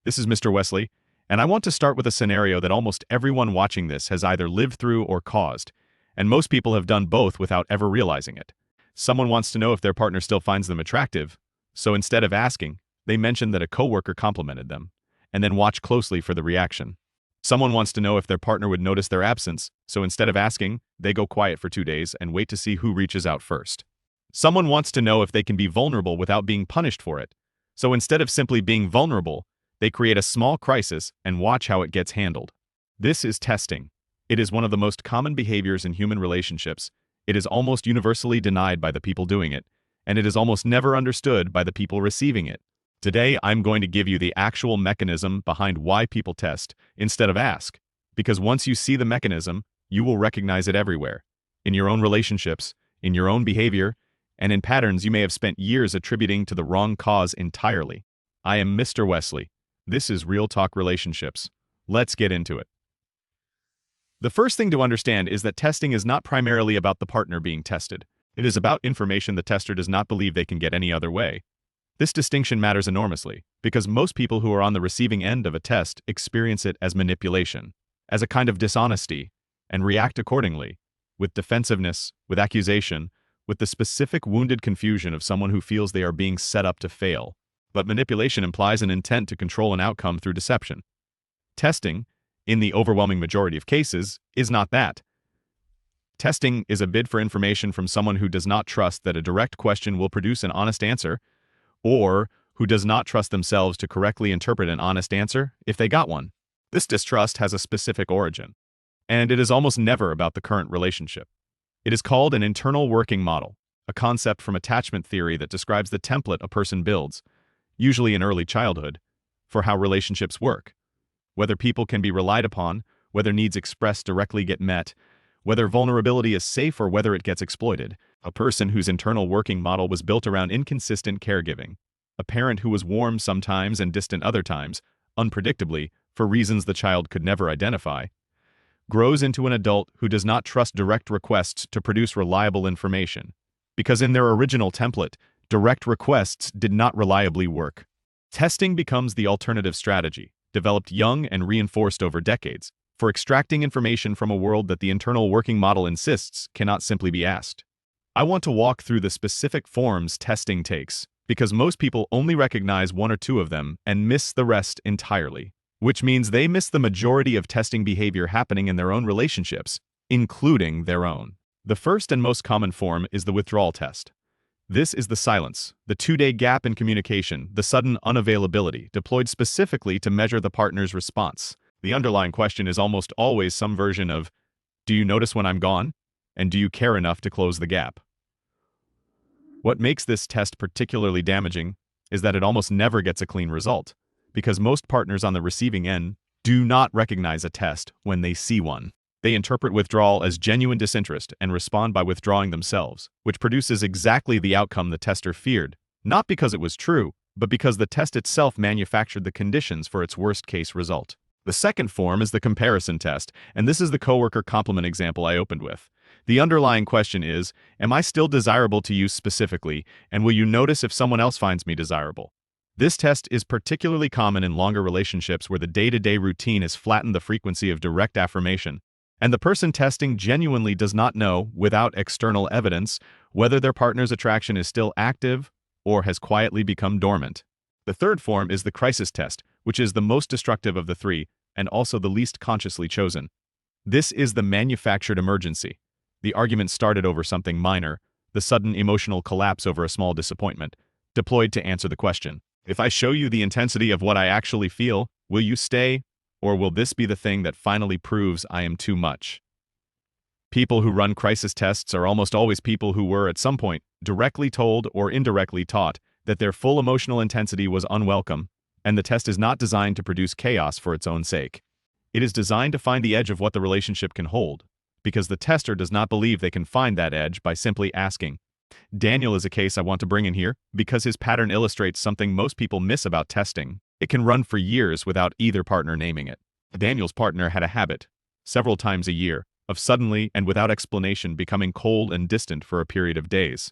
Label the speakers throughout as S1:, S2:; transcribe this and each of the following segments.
S1: This is Mr. Wesley, and I want to start with a scenario that almost everyone watching this has either lived through or caused, and most people have done both without ever realizing it. Someone wants to know if their partner still finds them attractive, so instead of asking, they mention that a coworker complimented them, and then watch closely for the reaction. Someone wants to know if their partner would notice their absence, so instead of asking, they go quiet for 2 days and wait to see who reaches out first. Someone wants to know if they can be vulnerable without being punished for it, so instead of simply being vulnerable, they create a small crisis and watch how it gets handled. This is testing. It is one of the most common behaviors in human relationships. It is almost universally denied by the people doing it, and it is almost never understood by the people receiving it. Today, I'm going to give you the actual mechanism behind why people test instead of ask, because once you see the mechanism, you will recognize it everywhere. In your own relationships, in your own behavior, and in patterns you may have spent years attributing to the wrong cause entirely. I am Mr. Wesley. This is Real Talk Relationships. Let's get into it. The first thing to understand is that testing is not primarily about the partner being tested. It is about information the tester does not believe they can get any other way. This distinction matters enormously, because most people who are on the receiving end of a test experience it as manipulation, as a kind of dishonesty, and react accordingly, with defensiveness, with accusation, with the specific wounded confusion of someone who feels they are being set up to fail. But manipulation implies an intent to control an outcome through deception. Testing, in the overwhelming majority of cases, is not that. Testing is a bid for information from someone who does not trust that a direct question will produce an honest answer, or who does not trust themselves to correctly interpret an honest answer if they got one. This distrust has a specific origin, and it is almost never about the current relationship. It is called an internal working model, a concept from attachment theory that describes the template a person builds, usually in early childhood, for how relationships work. Whether people can be relied upon, whether needs expressed directly get met, whether vulnerability is safe or whether it gets exploited. A person whose internal working model was built around inconsistent caregiving. A parent who was warm sometimes and distant other times, unpredictably, for reasons the child could never identify, grows into an adult who does not trust direct requests to produce reliable information, because in their original template, direct requests did not reliably work. Testing becomes the alternative strategy, developed young and reinforced over decades, for extracting information from a world that the internal working model insists cannot simply be asked. I want to walk through the specific forms testing takes, because most people only recognize one or two of them and miss the rest entirely, which means they miss the majority of testing behavior happening in their own relationships, including their own. The first and most common form is the withdrawal test. This is the silence, the 2-day gap in communication, the sudden unavailability, deployed specifically to measure the partner's response. The underlying question is almost always some version of, "Do you notice when I'm gone? And do you care enough to close the gap?" What makes this test particularly damaging is that it almost never gets a clean result, because most partners on the receiving end do not recognize a test when they see one. They interpret withdrawal as genuine disinterest and respond by withdrawing themselves, which produces exactly the outcome the tester feared, not because it was true, but because the test itself manufactured the conditions for its worst-case result. The second form is the comparison test, and this is the coworker compliment example I opened with. The underlying question is, am I still desirable to you specifically, and will you notice if someone else finds me desirable? This test is particularly common in longer relationships where the day-to-day routine has flattened the frequency of direct affirmation, and the person testing genuinely does not know, without external evidence, whether their partner's attraction is still active or has quietly become dormant. The third form is the crisis test, which is the most destructive of the three, and also the least consciously chosen. This is the manufactured emergency. The argument started over something minor, the sudden emotional collapse over a small disappointment, deployed to answer the question, if I show you the intensity of what I actually feel, will you stay? Or will this be the thing that finally proves I am too much? People who run crisis tests are almost always people who were, at some point, directly told or indirectly taught that their full emotional intensity was unwelcome, and the test is not designed to produce chaos for its own sake. It is designed to find the edge of what the relationship can hold, because the tester does not believe they can find that edge by simply asking. Daniel is a case I want to bring in here, because his pattern illustrates something most people miss about testing. It can run for years without either partner naming it. Daniel's partner had a habit, several times a year, of suddenly and without explanation becoming cold and distant for a period of days.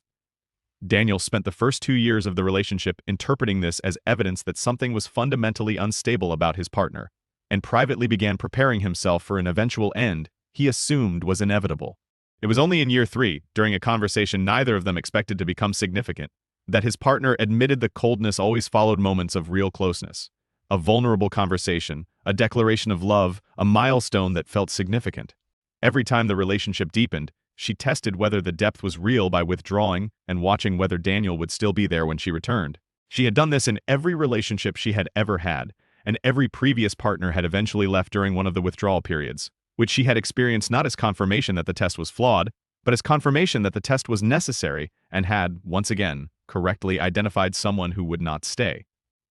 S1: Daniel spent the first 2 years of the relationship interpreting this as evidence that something was fundamentally unstable about his partner, and privately began preparing himself for an eventual end he assumed was inevitable. It was only in year 3, during a conversation neither of them expected to become significant, that his partner admitted the coldness always followed moments of real closeness. A vulnerable conversation, a declaration of love, a milestone that felt significant. Every time the relationship deepened, she tested whether the depth was real by withdrawing and watching whether Daniel would still be there when she returned. She had done this in every relationship she had ever had, and every previous partner had eventually left during one of the withdrawal periods, which she had experienced not as confirmation that the test was flawed, but as confirmation that the test was necessary and had, once again, correctly identified someone who would not stay.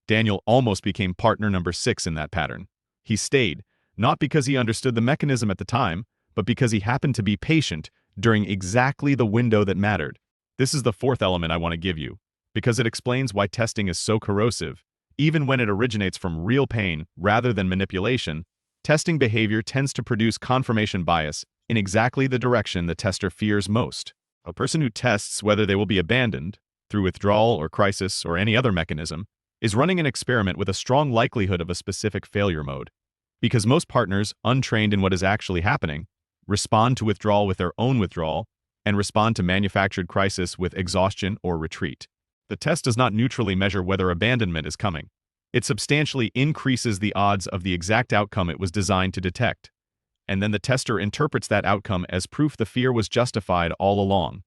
S1: Daniel almost became partner number 6 in that pattern. He stayed, not because he understood the mechanism at the time, but because he happened to be patient during exactly the window that mattered. This is the 4th element I want to give you, because it explains why testing is so corrosive. Even when it originates from real pain rather than manipulation, testing behavior tends to produce confirmation bias in exactly the direction the tester fears most. A person who tests whether they will be abandoned, through withdrawal or crisis or any other mechanism, is running an experiment with a strong likelihood of a specific failure mode. Because most partners, untrained in what is actually happening, respond to withdrawal with their own withdrawal, and respond to manufactured crisis with exhaustion or retreat. The test does not neutrally measure whether abandonment is coming. It substantially increases the odds of the exact outcome it was designed to detect, and then the tester interprets that outcome as proof the fear was justified all along,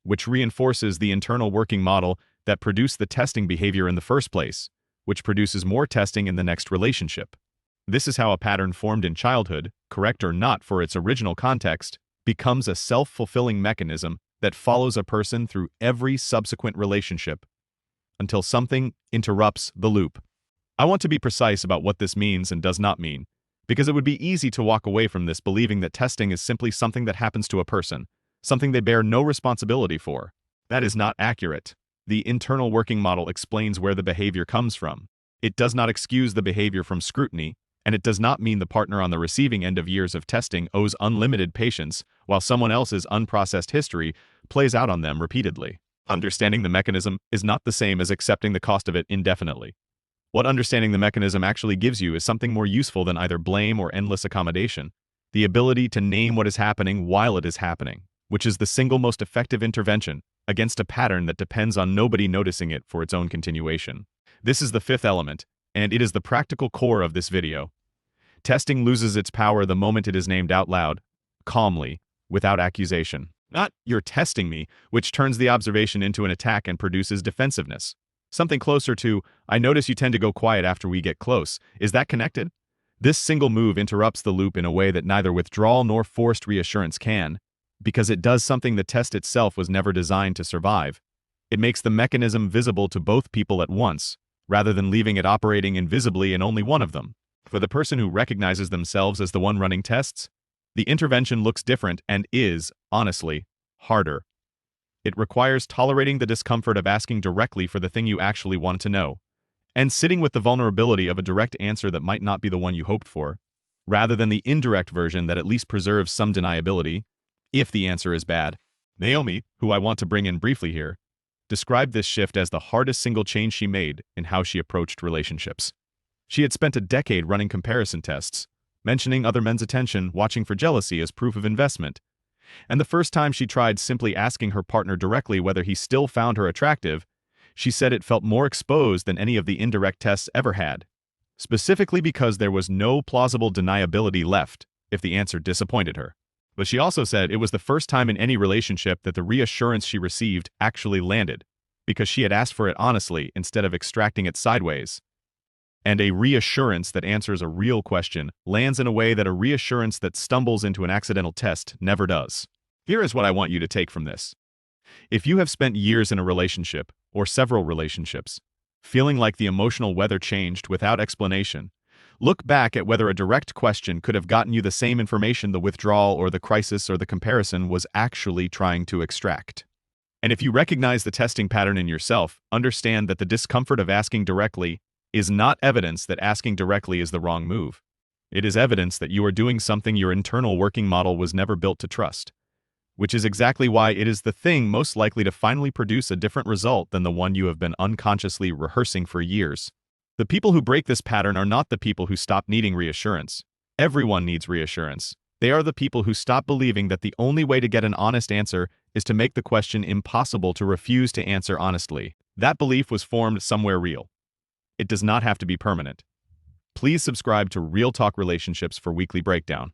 S1: which reinforces the internal working model that produced the testing behavior in the first place, which produces more testing in the next relationship. This is how a pattern formed in childhood, correct or not for its original context, becomes a self-fulfilling mechanism that follows a person through every subsequent relationship until something interrupts the loop. I want to be precise about what this means and does not mean, because it would be easy to walk away from this believing that testing is simply something that happens to a person, something they bear no responsibility for. That is not accurate. The internal working model explains where the behavior comes from. It does not excuse the behavior from scrutiny, and it does not mean the partner on the receiving end of years of testing owes unlimited patience while someone else's unprocessed history plays out on them repeatedly. Understanding the mechanism is not the same as accepting the cost of it indefinitely. What understanding the mechanism actually gives you is something more useful than either blame or endless accommodation: the ability to name what is happening while it is happening, which is the single most effective intervention against a pattern that depends on nobody noticing it for its own continuation. This is the 5th element, and it is the practical core of this video. Testing loses its power the moment it is named out loud, calmly, without accusation. Not "you're testing me," which turns the observation into an attack and produces defensiveness. Something closer to "I notice you tend to go quiet after we get close. Is that connected?" This single move interrupts the loop in a way that neither withdrawal nor forced reassurance can, because it does something the test itself was never designed to survive. It makes the mechanism visible to both people at once, rather than leaving it operating invisibly in only one of them. For the person who recognizes themselves as the one running tests, the intervention looks different and is, honestly, harder. It requires tolerating the discomfort of asking directly for the thing you actually want to know, and sitting with the vulnerability of a direct answer that might not be the one you hoped for, rather than the indirect version that at least preserves some deniability, if the answer is bad. Naomi, who I want to bring in briefly here, described this shift as the hardest single change she made in how she approached relationships. She had spent a decade running comparison tests, mentioning other men's attention, watching for jealousy as proof of investment. And the first time she tried simply asking her partner directly whether he still found her attractive, she said it felt more exposed than any of the indirect tests ever had, specifically because there was no plausible deniability left if the answer disappointed her. But she also said it was the first time in any relationship that the reassurance she received actually landed, because she had asked for it honestly instead of extracting it sideways. And a reassurance that answers a real question lands in a way that a reassurance that stumbles into an accidental test never does. Here is what I want you to take from this. If you have spent years in a relationship, or several relationships, feeling like the emotional weather changed without explanation, look back at whether a direct question could have gotten you the same information the withdrawal or the crisis or the comparison was actually trying to extract. And if you recognize the testing pattern in yourself, understand that the discomfort of asking directly is not evidence that asking directly is the wrong move. It is evidence that you are doing something your internal working model was never built to trust, which is exactly why it is the thing most likely to finally produce a different result than the one you have been unconsciously rehearsing for years. The people who break this pattern are not the people who stop needing reassurance. Everyone needs reassurance. They are the people who stop believing that the only way to get an honest answer is to make the question impossible to refuse to answer honestly. That belief was formed somewhere real. It does not have to be permanent. Please subscribe to Real Talk Relationships for weekly breakdown.